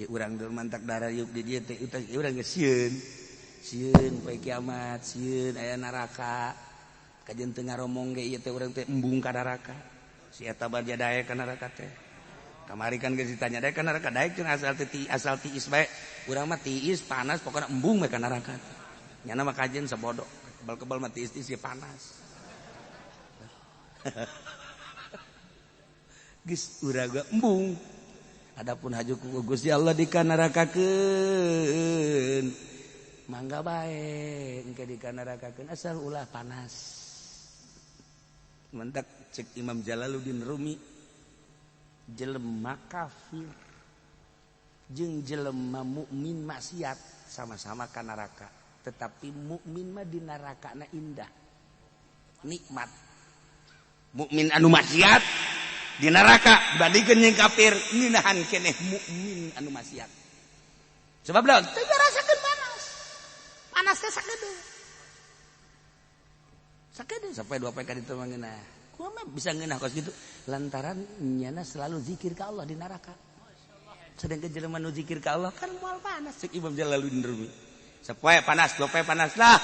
urang dulu mantak darah yuk di dia teh urang geus sieun poe kiamat sieun aya neraka kajian teu ngaromong ge ieu teh urang teh embung ka neraka si eta badia daek ka neraka teh kamari kan geus ditanya daek ka neraka daek jeung asal tiis bae urang mah tiis panas pokona embung we ka neraka nyana mah kajian sabodo kebal-kebal mah tiis ya panas geus urang embung. Adapun haju ku Gusti Allah dikanarakakeun mangga bae engke dikanarakakeun asal ulah panas. Mentak cek Imam Jalaluddin Rumi jelema kafir jeung jelema mukmin maksiat sama-sama ka neraka tetapi mukmin mah di nerakana indah nikmat mukmin anu maksiat di neraka dibandingkeun jeung kafir ninahan keneh mukmin anu maksiat sebab naon teu ngarasakeun panas teh sakedeung sampai 2 PK ditu mah ngeunah kumaha mah bisa ngeunah kos kitu lantaran nyana selalu zikir ka Allah di neraka sedangkan jelema nu zikir ka Allah kan moal panas cek Imam Jalaluddin Rumi sapoe panas 2 PK panas lah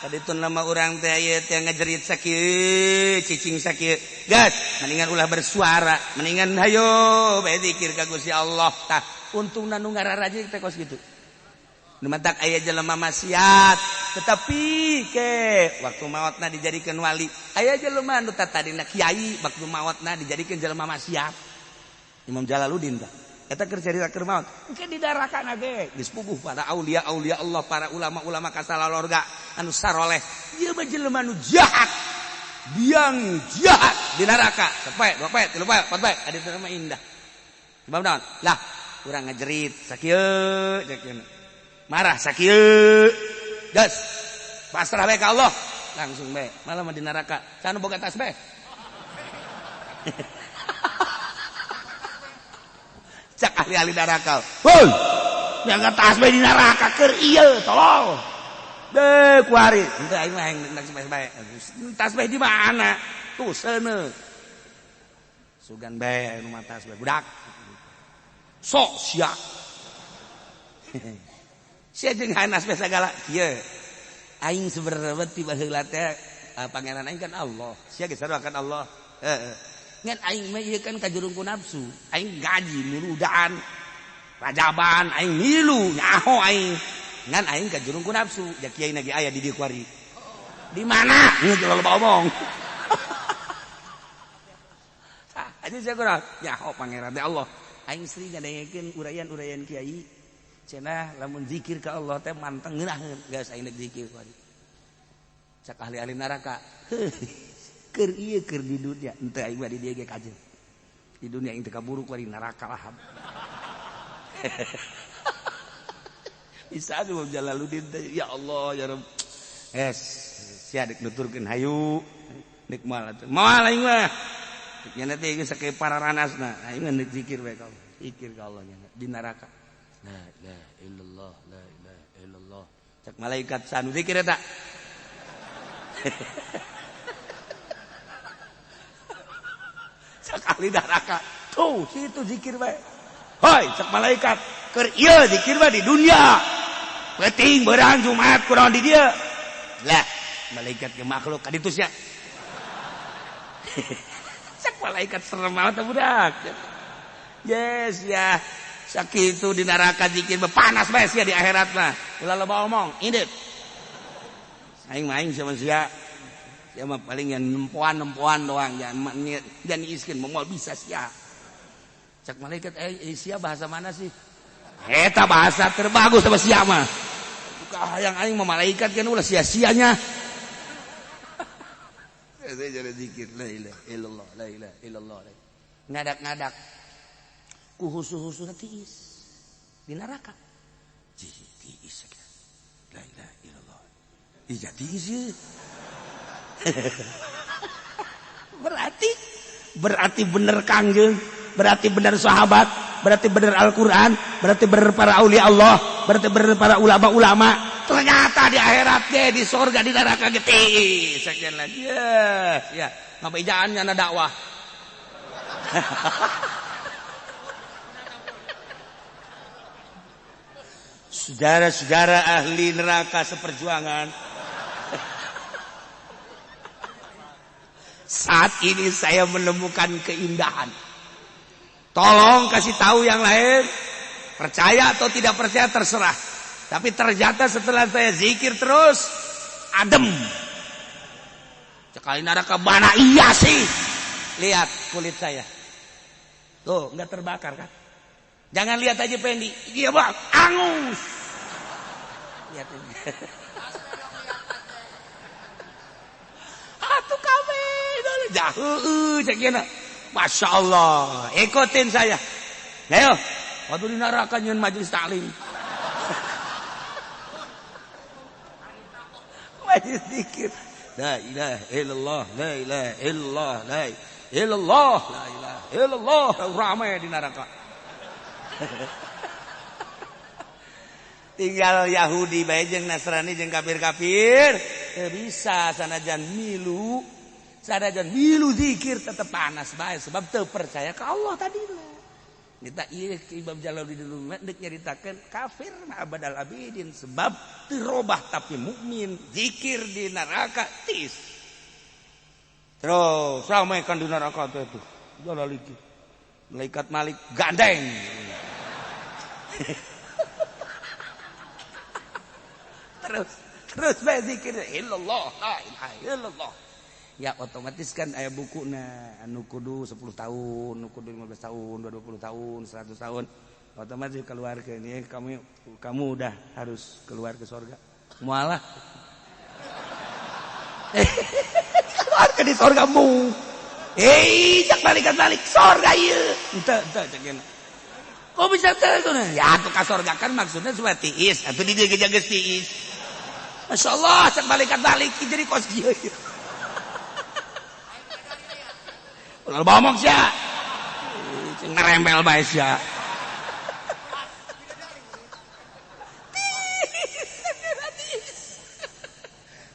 kaditu nama urang teh ieu teh ngajerit sakieu cicing sakieu gas mendingan ulah bersuara mendingan hayo bae zikir ka Gusti Allah tah untungna nu ngararaje teh kos kitu nu matak aya jelema maksiat tetapi ke waktu maotna dijadikeun wali aya jelema nu tadina kiai waktu maotna dijadikeun jelema maksiat Imam Jalaluddin tah eta keur carita keur maot engke di darakana ge geus puguh para aulia Allah para ulama kasalalorga anu saroleh ieu mah jelema nu jahat biang jahat di neraka sapoe 2 poe 3 poe 4 poe adi teh mah indah sebab naon lah urang ngajerit sakieu marah sakieu gas pasrah bae ka Allah langsung bae malah mah di neraka can boga tasbih cak ahli-ahli neraka hoi nyangka tasbih di neraka keur ieu tolong deh kuari henteu aing mah hayang tasbih bae tasbih di mana tuh seuneu sugan bae anu mah tasbih budak sok sia sia jeung hayang tasbih sagala ieu aing sebenarnya tiba heula teh pangeran aing kan Allah sia ge sarua kan Allah heeh ngan aing mah ieu kan kajurung ku nafsu aing gaji nurudaan rajaban aing milu nyaho aing ngan aing kajurung ku nafsu da kiai na ge aya di dieu kuari di mana nu loba omong aja saya kurang nyaho pangeran teh Allah aing sering ngadengekeun urayan-urayan kiai cenah lamun zikir ka Allah teh manteng ngeunaheun geus aing zikir kuari cak ahli-ahli neraka keur ieu keur di dunia henteu aing mah di dieu ge kajeun di dunia aing teu kaburu ku di neraka lahap bisa Imam Jalaluddin teh ya Allah ya Rabb sia dek nuturkeun hayu nek moal atuh moal aing mah nya teh geus sakeu pararanasna aing mah zikir bae ka Allah zikir ka Allah nya di neraka la ilaha illallah la ilaha illallah cak malaikat sanu zikir eta cak ahli neraka tuh situ zikir bae hoi cak malaikat keur ieu zikir bae di dunia penting beurang Jumat kunaon di dieu lah malaikat ge makhluk kaditu sia cak malaikat serem banget budak yes ya sakitu di neraka zikir bae panas bae sia di akhirat mah ulah loba omong indit aing mah aing sama sia ya mah paling yang nempoan doang jangan iskeun moal bisa sia cak malaikat sia bahasa mana sih eta bahasa terbagus sama sia mah buka hayang aing mah malaikat kan ulah sia-sianya saya jadi zikir la ilaha illallah la ilaha illallah ngadak-ngadak ku husu-husu tiis di neraka tiis la ilaha illallah ija tiis berarti bener kangjeng berarti bener sahabat berarti bener Al-Quran berarti bener para aulia Allah berarti bener para ulama-ulama ternyata di akhirat ge di surga di neraka ge sekian lagi ya ngabejaan nya dakwah Saudara-saudara ahli neraka seperjuangan, saat ini saya menemukan keindahan. Tolong kasih tahu yang lain, percaya atau tidak percaya terserah. Tapi ternyata setelah saya zikir terus, adem. Sekali neraka mana iya sih? Lihat kulit saya. Tuh, enggak terbakar kan? Jangan lihat aja Pendi. Iya bang, angus. Lihat ini. Atuh kami. Jauh, cekina. Masya Allah. Ikutin saya. Ayo. Waktu di neraka nyen majelis taklim. Majelis zikir. La ilaha illallah, la ilaha illallah, la ilaha illallah, la ilaha illallah. Ramai di neraka. Tinggal Yahudi bae jeung Nasrani jeung kafir-kafir teu bisa sanajan milu zikir tetep panas bae sebab teu percaya ka Allah tadina. Kita ieu Imam Jalaluddin deuk nyaritakeun kafir mah abadal abidin sebab teu robah tapi mukmin zikir di neraka tis. Terus ramaikan di neraka teh tuh. Jalaliddin. Malaikat Malik gandeng. terus bae zikir illallah la ilaha illallah. Ya otomatis kan aya bukuna anu kudu 10 tahun, anu kudu 15 tahun, 20 tahun, 100 tahun. Otomatis keluarkeun ya kamu udah harus keluar ke surga. Moalah. Keluar ke di surgamu. Jak balik surga ieu. Henteu cek gini. Kok bisa teu nah? Ya atuh ka surga kan maksudnya supaya tiis, atuh di dieu geus tiis. Masyaallah cek balik jadi kos ieu. Ulah bomong sia. Cing ngerempel bae sia.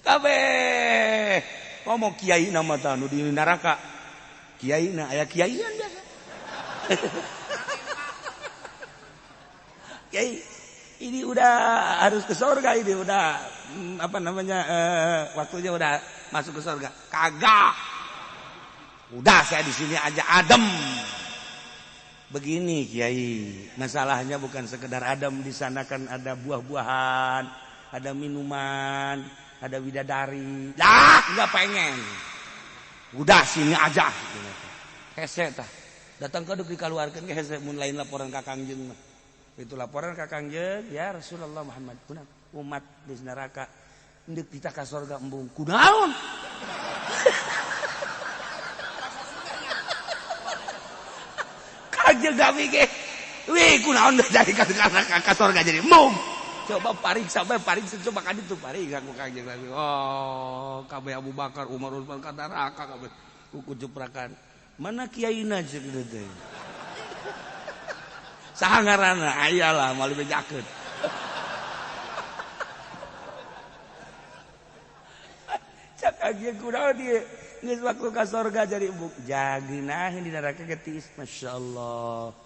Kabeh ngomong kiai nama tah nu di neraka. Kiaina aya kiaian biasa. Kiai ini udah harus ke surga ini udah waktunya udah masuk ke surga. Kagak. Udah saya di sini aja adem. Begini Kiai, masalahnya bukan sekedar adem, di sana kan ada buah-buahan, ada minuman, ada bidadari. Enggak pengen. Udah sini aja. Hese tah. Datang ke dikeluarkeun ge hese mun lain laporan ka Kangjeng mah. Itu laporan ka Kangjeng, ya Rasulullah Muhammad punah umat di neraka ndeuk kita ka surga embung. Kunaon? Kangjeng Nabi ge. Wih, kunaon dari ka surga jadi embung. Coba pariksa coba kan itu pariksa ku Kangjeng Nabi. Oh, kabeh Abu Bakar, Umar, Utsman ka neraka kabeh. Ku jeprakan. Mana kiaina ceuk teh. Saha ngaranna? Ayalah malu bejakeun. Cak Kangjeng kunaon dieu? Geus waktu ka surga jadi embung. Jagina di neraka getis. Masyaallah.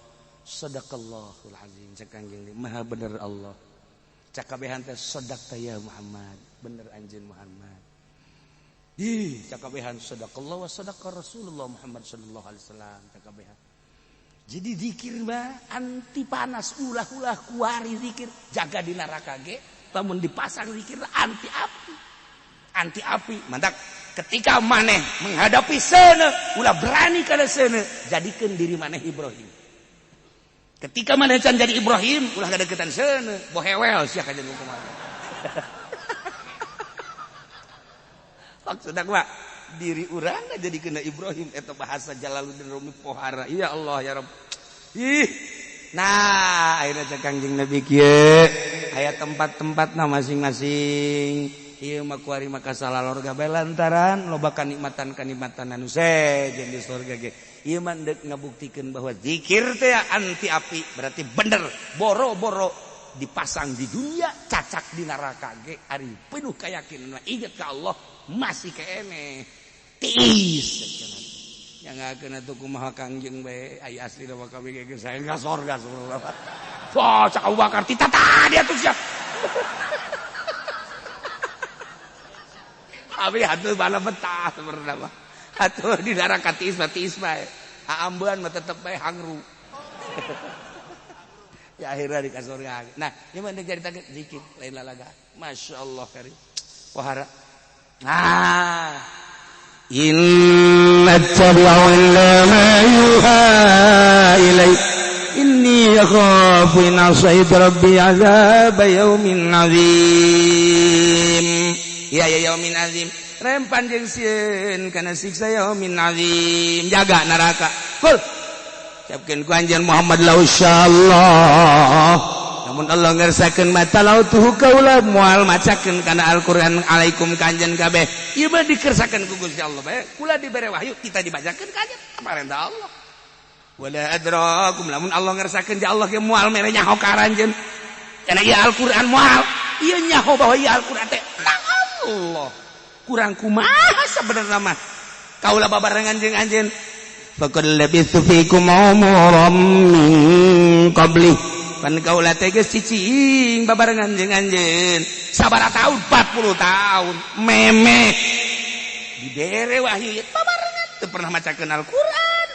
Sadaqallahul azim. Cak Kangjeng maha bener Allah. Cakabehan teh sadaqta ya Muhammad, bener anjeun Muhammad. Cakabehan sadaqallah wa sadaqa Rasulullah Muhammad sallallahu alaihi wasallam cakabehan. Jadi zikir mah anti panas ulah-ulah kuari zikir jaga di neraka ge lamun dipasang zikir anti api. Anti api. Mantak ketika maneh menghadapi seuneu ulah berani kana seuneu jadikeun diri maneh Ibrahim. Ketika mana can jadi Ibrahim, ulah ngadeukeutan seuneu, bohewel sia ka jeung kumaha. Maksudna kumaha? Diri urang jadi kena Ibrahim eta bahasa Jalaluddin Rumi pohara. Ya Allah ya Rabb. Nah, akhirnya cek Kangjeng Nabi kieu, aya tempat-tempatna masing-masing. Ieu mah kuari maka salalorga bae lantaran loba kanikmatan-kanikmatan anu sejen di surga ge. Ieu mah deuk ngabuktikeun bahwa zikir teh anti api, berarti bener boro-boro dipasang di dunia, cacak di neraka ge ari penuh keyakinan inget ka Allah masih keneh. Tiis yang ngakeun atuh kumaha Kangjeng bae aya asli mah kami ge saya ka surga subhanallah. Wah, cak Abu Bakar ditata dia tuh siap. Abi atuh bala betah sebenarnya mah. Atuh di neraka tisma. Aambeun mah tetep bae hangru. Ya akhirnya di surga. Nah, ieu mah dicaritakeun zikir lain lalaga. Masyaallah karim. Pohara. Nah, inna tabi'u illa ma yuha ilai. Inni akhafu in asaitu rabbi azab yaumin azim. Ya yaumin azim. Rempan jeung sieun kana siksa yaumin azim. Jaga neraka. Kul. Siapkeun ku anjeun Muhammad la insyaallah. Namun Allah ngersakeun mata lautuhu kaula moal macakeun kana Al-Qur'an alaikum kanjen kabeh. Ieu mah dikersakeun ku Gusti Allah bae. Kula dibere wahyu kita dibacakeun ka anjeun pamarentah Allah. Wala adrakum lamun Allah ngersakeun ja Allah ge moal mere nyaho ka aranjeun. Kana ieu Al-Qur'an moal. Ieu nyaho bahwa ieu Al-Qur'an teh Allah. Kurang kumaha sabenerna mah. Kaula babarengan jeung anjeun. Faqad labithu fikum umuram min qabli. Pan kaula teh geus cicing babarengan jeung anjeun. Sabaraha taun? 40 tahun. Memek. Dibere wahyu babarengan teu pernah macakeun Al-Qur'an.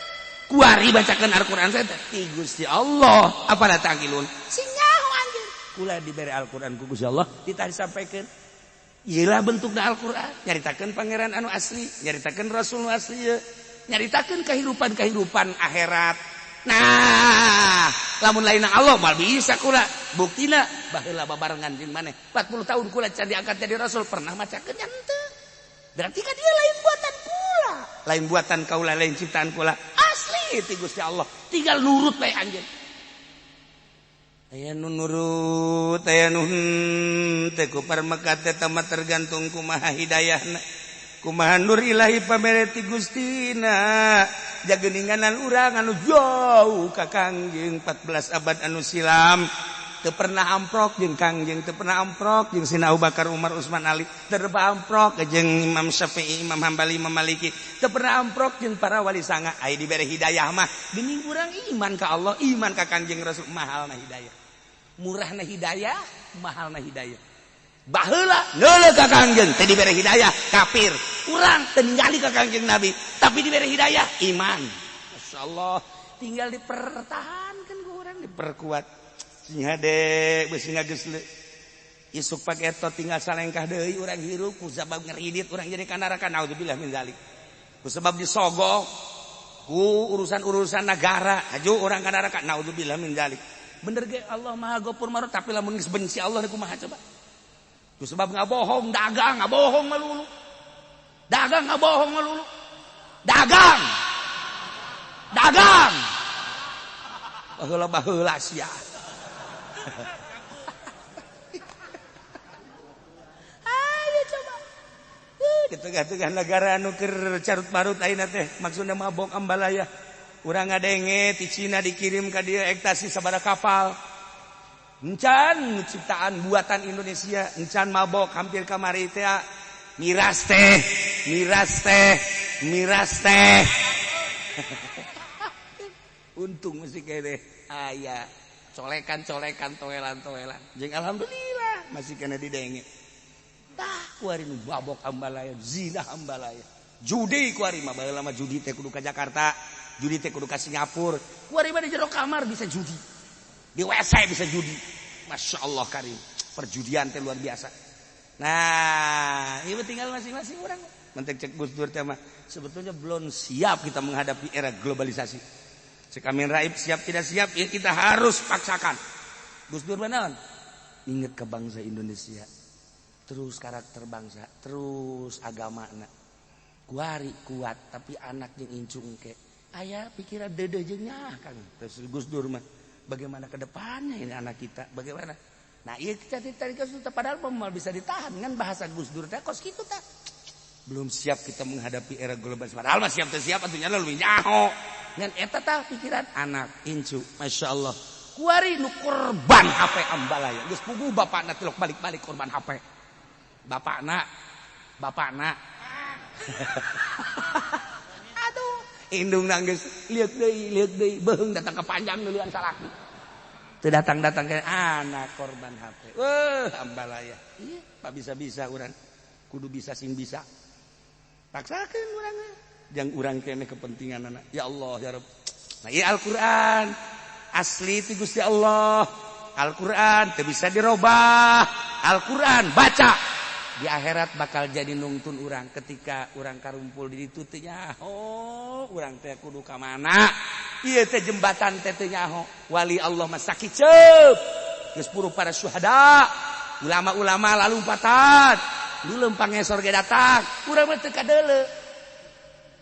Kuari bacakeun Al-Qur'an saya ti Gusti Allah. Apalah tangilun? Sing nyaho anjeun. Kula dibere Al-Qur'an ku Gusti Allah ditah disampaikeun. Iyalah bentukna Al-Qur'an, nyaritakeun pangeran anu asli, nyaritakeun rasul anu asli, nyaritakeun kehidupan akhirat. Nah, lamun lainna Allah mal bisa kula. Buktina baheula babarengan jeung maneh. 40 tahun kula can diangkat jadi rasul pernah macakeun nya henteu. Berarti kan dia lain buatan kula. Lain buatan kaula, lain ciptaan kula. Asli ti Gusti Allah. Tinggal nurut bae anjeun. Aya nu nurut, aya nu teu ku parmekat teh tamat tergantung kumaha hidayahna. Kumaha nur ilahi pamere ti Gustina. Jageuninganan urang anu jauh ka Kangjeng 14 abad anu silam. Teu pernah amprok jeung Kangjeng, teu pernah amprok jeung Sina Abu Bakar, Umar, Utsman, Ali. Teu pernah amprok jeung Imam Syafi'i, Imam Hambali, Imam Maliki. Teu pernah amprok jeung para wali sanga. Aya dibere hidayah mah geuning urang iman ka Allah, iman ka Kangjeng Rasul, mahalna hidayah. Murahna hidayah, mahalna hidayah. Baheula neuleuk ka Kangjeng teh dibere hidayah kafir. Urang teu ningali ka Kangjeng Nabi tapi dibere hidayah iman. Masyaallah, tinggal dipertahankeun ku urang, diperkuat. Sing hade geus geus isuk pake eta tinggal salengkah deui urang hirup ku sabab ngeridit urang jadi ka neraka naudzubillah min zalik. Ku sabab disogok ku urusan-urusan negara aju urang ka neraka naudzubillah min zalik. Bener ge Allah Maha Ghafur Marut tapi lamun geus benci Allah kumaha coba? Ku sebab ngabohong, dagang ngabohong melulu. Dagang ngabohong melulu. Dagang. Baheula sia. Ayo coba. Di tengah-tengah negara anu keur carut-marut ayeuna teh maksudna mabok ambalaya. Urang ngadenge ti Cina dikirim ka dieu ektasi sabaraha kapal. Encan ciptaan buatan Indonesia, encan mabok hampir kamari teh. Miras teh. Untung mesti kene aya colekan-colekan toelan. Jeung alhamdulillah masih kena didenge. Tah kuari nu mabok ambalaya, zina ambalaya. Judi kuari mah baheula mah judi teh kudu ka Jakarta. Judi teh kudu ka Singapura. Kuari mah di jero kamar bisa judi. Di WC bisa judi. Masya Allah karim. Perjudian teh luar biasa. Nah, ieu tinggal masing-masing orang. Mentek cek Gus Dur teh mah sebetulnya belum siap kita menghadapi era globalisasi. Cek Amin Raib siap tidak siap ya kita harus paksakan. Gus Dur benaon? Ingat ke bangsa Indonesia. Terus karakter bangsa, terus agamana. Kuari kuat tapi anak jeung incung ke. Aya pikiran dedeh jeung nyah Kang. Terus Gus Dur mah bagaimana ke depannya ini anak kita? Bagaimana? Nah, ieu kita padahal mal bisa ditahan kan bahasa Gus Dur teh kos kitu tah. Belum siap kita menghadapi era globalisasi. Padahal mah siap teh siap atunya leuwih nyaho. Ngan eta tah pikiran anak incu. Masyaallah. Kuari nu korban HP ambalaya. Geus puguh bapakna teh balik-balik korban HP. Bapakna. Indung nangis lihat deui beung datang ke panjang nulian salaki datang-datang ke anak korban HP. Ambalaya. Iya, Pak bisa-bisa urang. Kudu bisa sing bisa. Paksakeun urangna. Jang urang keneh kepentingan anak. Ya Allah ya Rabb. Nah, ieu Al-Qur'an. Asli ti Gusti Allah. Al-Qur'an teu bisa dirobah. Al-Qur'an baca. Di akhirat bakal jadi nungtun urang ketika urang karumpul di ditu teh nyaho. Urang teh kudu ka mana? Ieu teh jembatan teh teu nyaho. Wali Allah mah sakiceup. Geus puru para syuhada, ulama-ulama lalumpatan. Dulu pangesor ge datang, urang mah teu kadeuleu.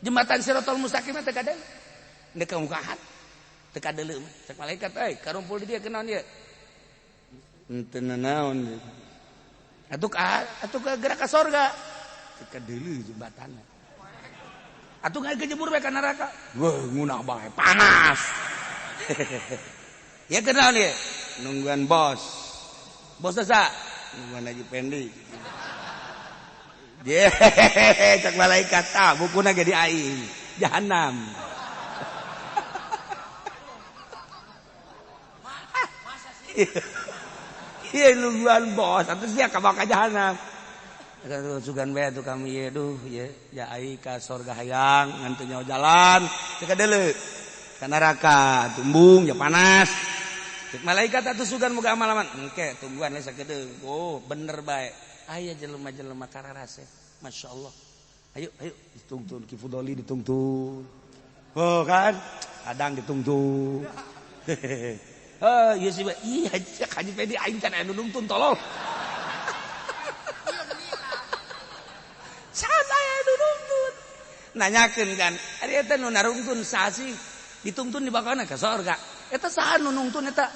Jembatan Siratal Mustaqim teh kadeuleu. Neuk ka mukaan. Teu kadeuleu mah. Cek malaikat euy, karumpul di dieu kenaon ieu? Henteu naon. Atuh ka gerak ka sorga. Teu kadeuleu jembatanna. Atuh nggak kejebur bae ka neraka. Wah, ngunah bae panas. Ya kenal nih, nungguan bos. Bos sa? Nungguan Haji Pendi. Ye, cak malaikat bukuna ge di aing. Jahanam. Iya nungguan bos, atuh sia ka baka jahanam. Sugan bae atuh kami ye duh ye ya ai ka sorga hayang ngan teu nyaho jalan teu kadeuleu ka neraka tumbung ya panas cek malaikat atuh sugan boga amalaman engke tungguan we sakedeung oh bener bae aya jelema-jelema kararase masyaallah ayo ditungtun Ki Fudoli ditungtun oh kan adang ditungtun ieu sih iya Haji Pedi aing can aya nu nungtun tolol saya nuntun nanyakeun kan ari eta nu narungtun saha sih ditungtun di bakana ka sorga eta saha nu nungtun eta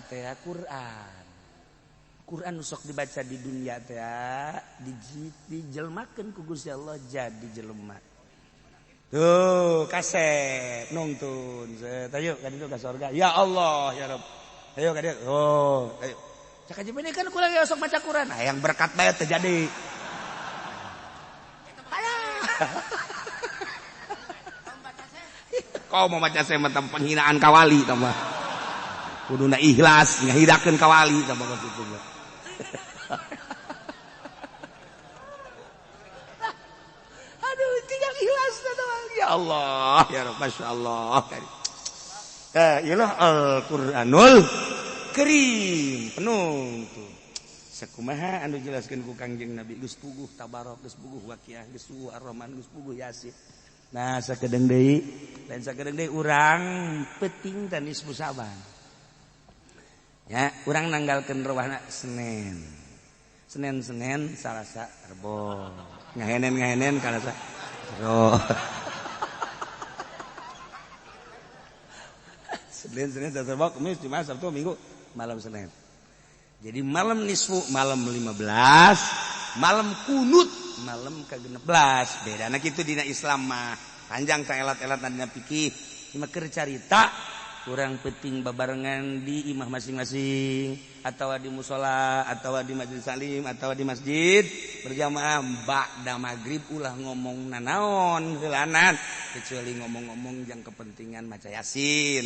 teh Quran nu sok dibaca di dunia teh dijelmakeun ku Gusti Allah jadi jelema tuh kasep nungtun ayo ka ditu ka sorga ya Allah ya Rabb ayo ka dieu oh ayo cak aja kan kula sok maca Quran yang berkat bae terjadi kau mau baca saya mah penghinaan kawali tambah kuduna ikhlas ngahidakeun kawali tambah kitu aduh tinggal ikhlas tambah ya Allah ya Rabb masyaallah iyalah Al-Qur'anul Karim penuh tuh sakumaha anu jelaskeun ku Kangjeng Nabi geus puguh tabarok geus puguh waqiah geus puguh ar-rahman geus puguh yasin nah sakedeung deui lain sakedeung deui urang peuting teh nisfu Saban ya urang nanggalkeun rawahna Senin Salasa Rebo ngahenen kalasa Rebo Senin Selasa Rebo Kamis Jumat Sabtu Minggu malam Senin. Jadi malam nisfu malam 15, malam kunut malam ke-16. Bedana kitu dina Islam mah. Panjang ta elat-elat dina fikih. Ieu keur carita urang peuting babarengan di imah masing-masing atawa di mushola atawa di majelis salim atawa di masjid berjamaah ba'da maghrib ulah ngomong nanaon heulanan kecuali ngomong-ngomong yang kepentingan maca Yasin.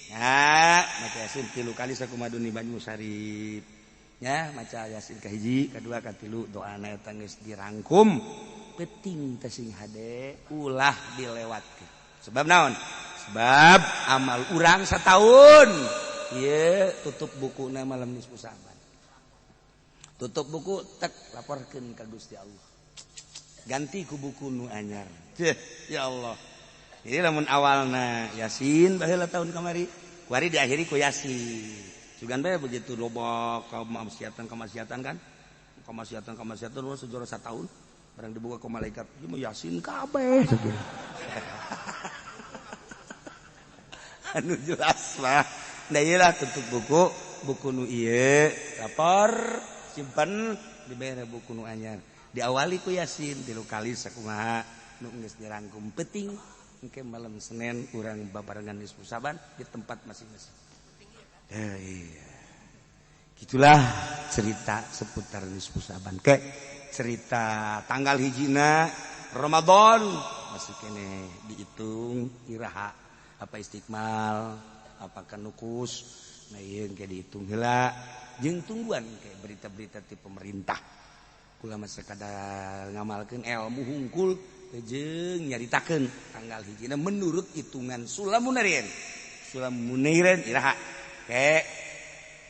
Ya, maca Yasin 3 kali sakumadun di Banyu Sarip. Ya, maca Yasin kahiji, kadua, katilu doana eta geus dirangkum. Peuting teh sing hade ulah dilewatkeun. Sebab naon? Sebab amal urang sataun. Ieu tutup bukuna malam nisfu Saban. Tutup buku tek laporkeun ka Gusti Allah. Ganti ku buku nu anyar. Ya Allah. Jadi lamun awalna Yasin baheula tahun kamari, kuari diakhiri ku Yasin. Sugan bae begitu loba kamaksiatan kan? Kamaksiatan sejarah 1 tahun. Barang dibuka ku malaikat, ieu mah Yasin kabeh. Anu jelas mah. Da ieu lah tutup buku nu ieu, lapor, simpen dibere buku nu anyar. Diawali ku Yasin 3 kali sakumaha nu geus dirangkum peuting. Engke malam Senin urang babarengan nisfu Saban di tempat masing-masing. Iya. Gitulah cerita seputar nisfu Saban. Ke cerita tanggal hijina Ramadan masih kene dihitung iraha apa istiqmal, apakah nukus Nah ieu ge dihitung heula jeung tungguan kayak berita-berita ti pemerintah. Kula mah sakadar ngamalkeun ilmu hungkul jeung nyaritakeun tanggal hijina menurut hitungan Sulamunairen. Sulamunairen iraha ke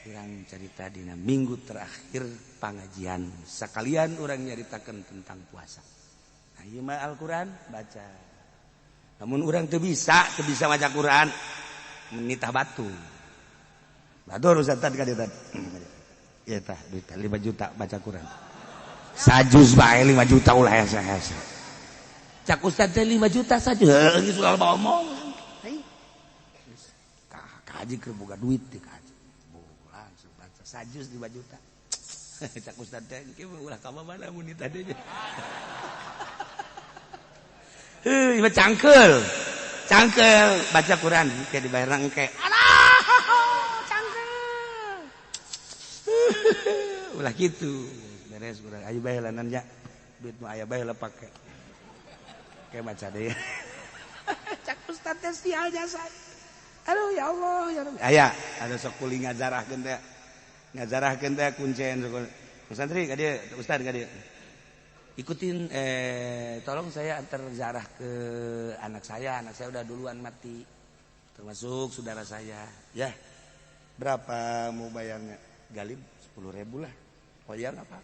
urang carita dina minggu terakhir pangajian sakalian urang nyaritakeun tentang puasa. Nah ieu mah Al-Qur'an baca. Namun urang teu bisa maca Qur'an menitah batu. Batur Ustaz tadi ka dieu tadi. Ieu tah duit 5 juta baca Qur'an. Sajuz bae 5 juta ulah hese-hese. Cak Ustaz teh 5 juta saja. Geus ulah omong. Kaji keur boga duit teh kaji. Langsung baca sajuz 5 juta. Cak Ustaz teh engke ulah ka mana mun ditah deui. Ieu cangkeul. Cangkeul baca Quran kayak dibayar engke. Cangkeul. Ulah kitu. Beres urang aya bae lanan nya. Duit mah aya bae lah pake. Kayak baca deui. Cak Ustaz teh sial jasa. Aduh ya Allah ya Rabbi. Aya ada sok kuling ngazarahkeun teh. Ngazarahkeun teh kuncen sok. Santri ka dieu, Ustaz ka dieu. Ikutin tolong saya antar ziarah ke anak saya udah duluan mati termasuk saudara saya ya. Berapa mau bayarnya? Galib 10.000 lah. Koyang apa?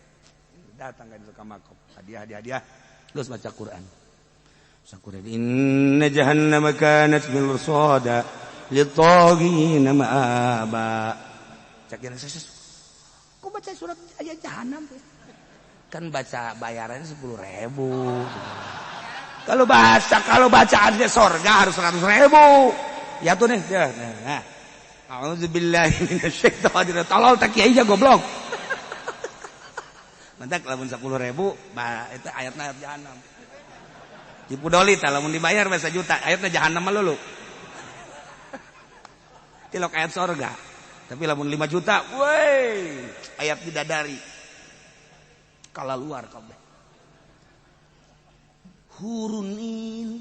Datang ke makom hadiah terus baca Quran. Sakuran inna jahannama kanat mirsada lit-taghina ma'aba. Cakiran saya. Kok baca surat ayat jahanam tuh? Kan baca bayarannya 10.000. Kalau bacaannya surga harus 100.000. Ya tuh nih, ya. Nah. A'udzubillahi minasyaitonir rajim. Tolol tak kiai aja goblok. Mantak lamun 10.000, itu ayatna ayat jahanam. Dipudoli tah lamun dibayar bahasa juta, ayatna jahanam mah lulu. Tilok ayat surga. Tapi lamun 5 juta, woi, ayat bidadari. Kala luar kabeh. Hurunin.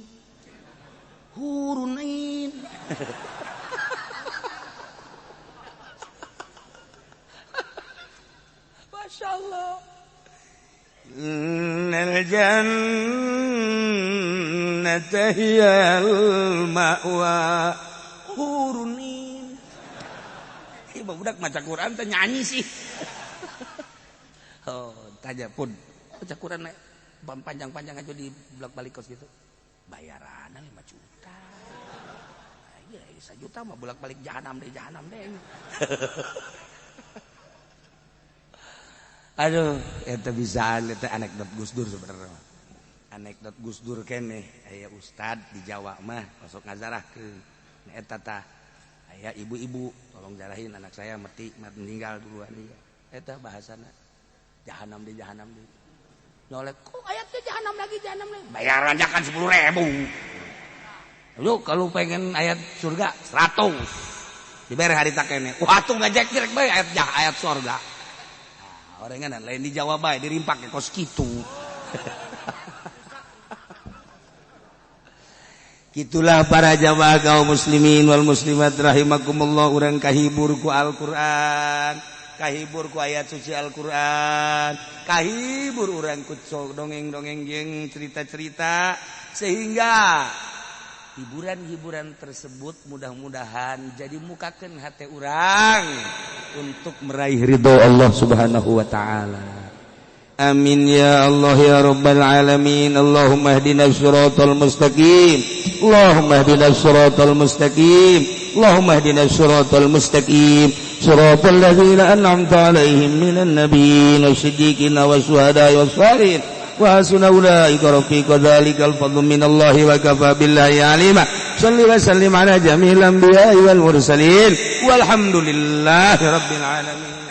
Masya Allah. Innal jannata hiyal ma'wa. Hurunin. Ibu budak maca Quran teh nyanyi sih. Oh, tanya pun baca Quran panjang-panjang aja di bolak-balik kos gitu. Bayarannya 5 juta. Iya, 1 juta mah bolak-balik jahanam deh. Aduh, eta bisa eta anekdot Gus Dur sebenarnya. Anekdot Gus Dur keneh aya ustad di Jawa mah masuk ngazarahkeun. Eta tah aya ibu-ibu tolong jarahin anak saya mati meninggal duluan ieu. Eta bahasana jahanam deh. Nyolek kok ayatnya jahanam lagi. Bayaran kan 10.000. Lu kalau pengen ayat surga 100. Dibayar hari tak kene. Wah tuh ngajak direk bae ayat surga. Nah, orengan lain di Jawa bae dirimpak ke kos kitu. Gitulah para jamaah kaum muslimin wal muslimat rahimakumullah, urang kahibur ku Al-Qur'an, kahibur ku ayat suci Al-Qur'an, kahibur urang ku dongeng-dongeng jeung cerita-cerita, sehingga hiburan-hiburan tersebut mudah-mudahan jadi mukakeun hate urang untuk meraih ridho Allah Subhanahu wa taala. Amin ya Allah ya rabbal alamin. Allahumma ihdinas siratal mustaqim. Allahumma ihdinas siratal mustaqim. Allahumma ihdinas siratal mustaqim. Siratal ladzina an'amta 'alaihim minan nabiyyin wasiddiqin wasyuhada'i wassalihin wa hasuna ulaika rafiqa. Dzalikal fadlu minallahi wa kafa billahi 'alima. Shalli wa sallim ala jami'il anbiya'i wal mursalin walhamdulillahi rabbil alamin.